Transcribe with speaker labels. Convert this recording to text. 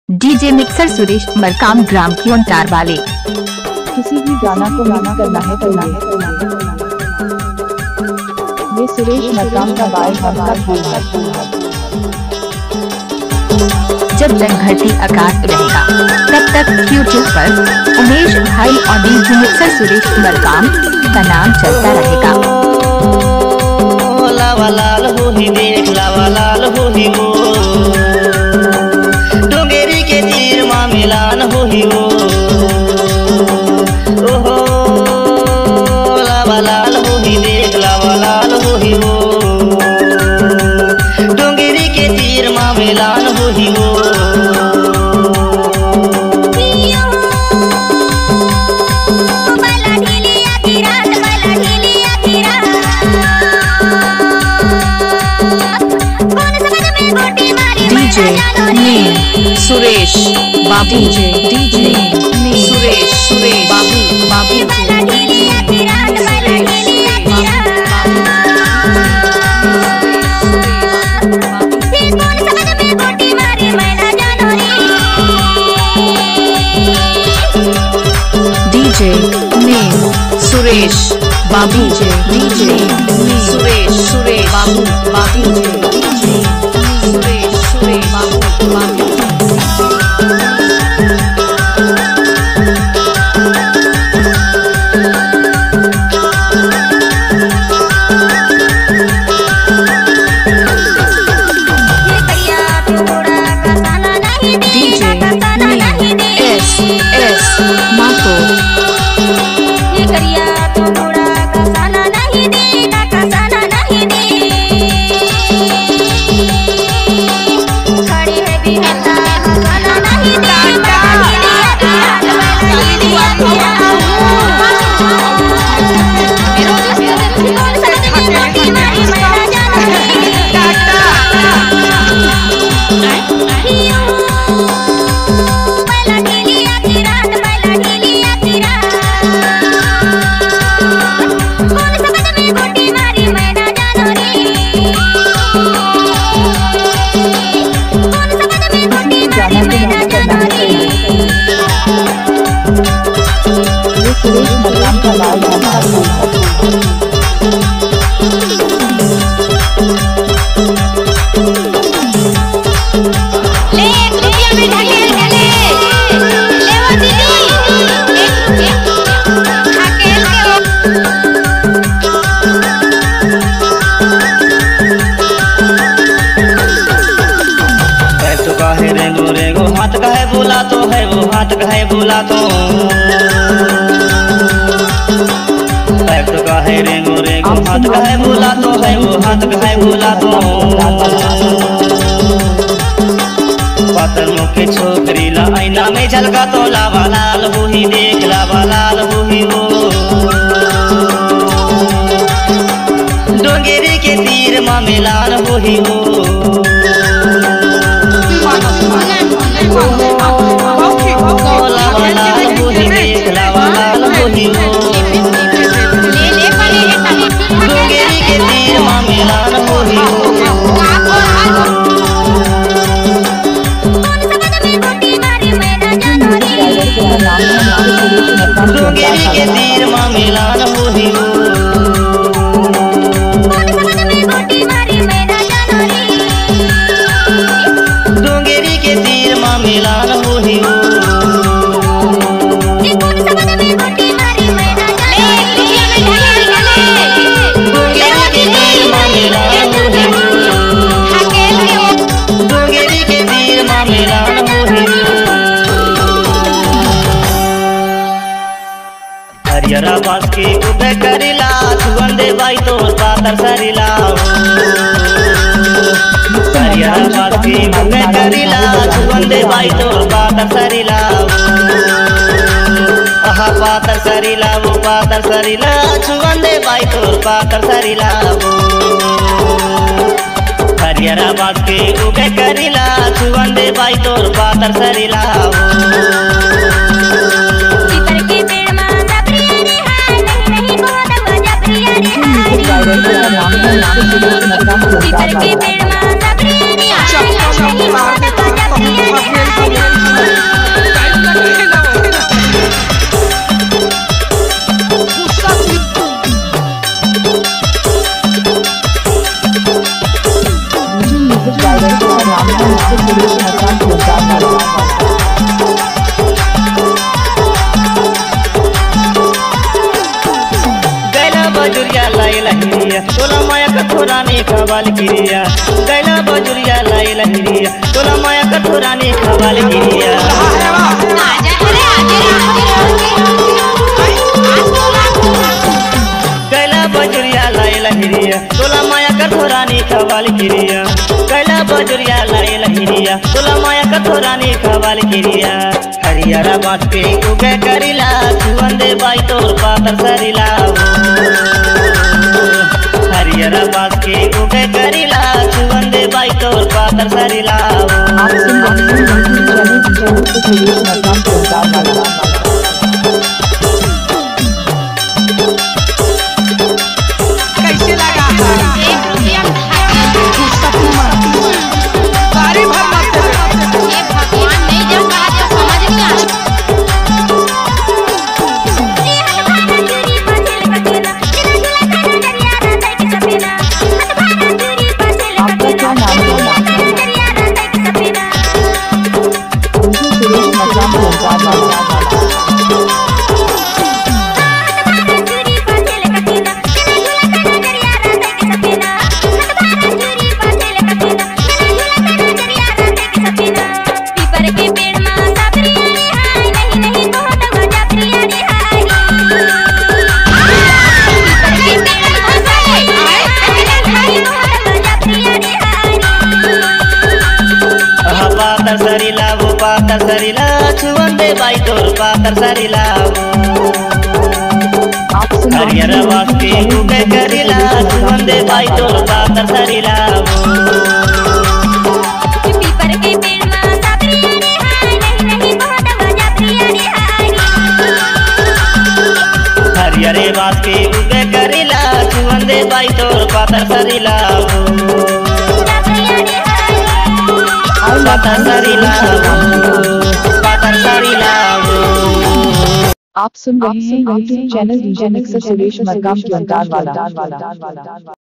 Speaker 1: DJ mixer Suresh Markam ग्राम की ओंटार वाले।
Speaker 2: किसी भी गाना को गाना करना है तो ये सुरेश मरकाम का बाल
Speaker 1: जब घंटी आकाश रहेगा तब तक यूट्यूब पर उमेश भाई और डीजे मिक्सर सुरेश मरकाम का नाम चलता रहेगा।
Speaker 3: लावा लाल हो ही देख लावा लाल हो ही वो डोंगेरी के तीर माँ मिलान हो ही वो ओहो लावा लाल हो ही देख लावा लाल हो ही वो डोंगेरी के तीर माँ मिलान हो ही वो
Speaker 1: Suresh Babu DJ Suresh Babu DJ Suresh Babu DJ Suresh Babu Suresh Babu
Speaker 2: Suresh Markam का बाल
Speaker 3: हाथ का है बोला तो है वो हाथ का है बोला तो पैर तो का है रेंगो रेंगो हाथ का है बोला तो है वो हाथ का है बोला तो पातर मुखे छोकरी ला आईना में झलका तो लावा लाल हो ही देख लावा लाल हो ही वो डोंगेरी के तीर माँ मिलान हो ही वो डोंगेरी के तीर माँ मिलान हो ही डोंगेरी के तीर माँ मिलान हो ही डोंगेरी के तीर माँ मिलान हो ही हरियरा बास की उबे करिला सुगंधे बाई तो पातर सरिला हरियरा बास की उबे करिला सुगंधे बाई तो पातर सरिला आहा पातर सरिला वो पातर सरिला सुगंधे बाई तो पातर सरिला हरियरा बास की उबे करिला सुगंधे बाई तो पातर सरिला
Speaker 2: के पेड़ म्यूजिक डायरेक्टर का नाम है मिस्टर सुरेश मरकाम जोरदार वाला।
Speaker 3: गैला बजुरिया लाइला हिरिया तोला माया कठोरानी खवाल गिरिया गैला बजुरिया लाइला हिरिया तोला माया कठोरानी खवाल गिरिया गैला बजुरिया लाइला हिरिया तोला माया कठोरानी खवाल गिरिया गैला बजुरिया लाइला हिरिया तोला माया कठोरानी खवाल गिरिया हरियारा बात पे उगे करिला सुवंदे बाई तोर पातर सरिला हरियारा बात के उगे करिला सुवंदे बाई तोर पातर सरिला
Speaker 2: आप सुन रहे हैं चैनल मिस्टर सुरेश मरकाम जोरदार वाला।
Speaker 4: कैसे लगा सारी भर मत
Speaker 5: भगवान नहीं जब कहा जब समझ नहीं आ
Speaker 2: आपका क्या नाम है? मिस्टर सुरेश मरकाम जोरदार वाला।
Speaker 3: पातर सरिला वो पातर सरिला छुवंदे बाई तोर पातर सरिला
Speaker 2: आप सुन रहे
Speaker 3: हरियर
Speaker 2: हैं
Speaker 3: वास के उगे करिला छुवंदे बाई तोर पातर सरिला हरियर वास के उगे करिला छुवंदे बाई तोर पातर सरिला पातर सरिला पातर सरिला
Speaker 2: आप सुन रहे हैं YouTube channel DJ mixer Suresh Markam जोरदार वाला।